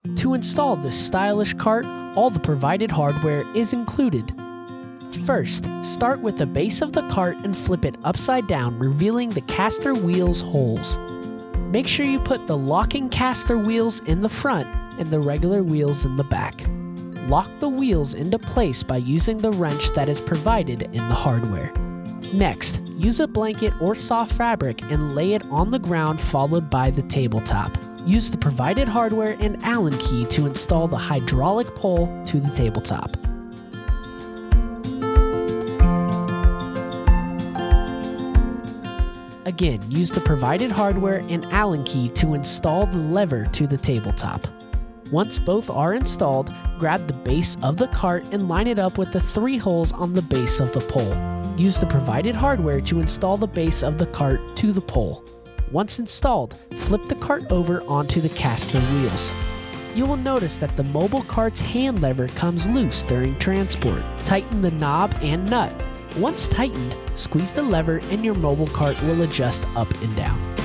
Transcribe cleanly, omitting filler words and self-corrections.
To install this stylish cart, all the provided hardware is included. First, start with the base of the cart and flip it upside down, revealing the caster wheels holes. Make sure you put the locking caster wheels in the front and the regular wheels in the back. Lock the wheels into place by using the wrench that is provided in the hardware. Next, use a blanket or soft fabric and lay it on the ground, followed by the tabletop. Use the provided hardware and Allen key to install the hydraulic pole to the tabletop. Again, use the provided hardware and Allen key to install the lever to the tabletop. Once both are installed, grab the base of the cart and line it up with the 3 holes on the base of the pole. Use the provided hardware to install the base of the cart to the pole. Once installed, flip the cart over onto the caster wheels. You will notice that the mobile cart's hand lever comes loose during transport. Tighten the knob and nut. Once tightened, squeeze the lever and your mobile cart will adjust up and down.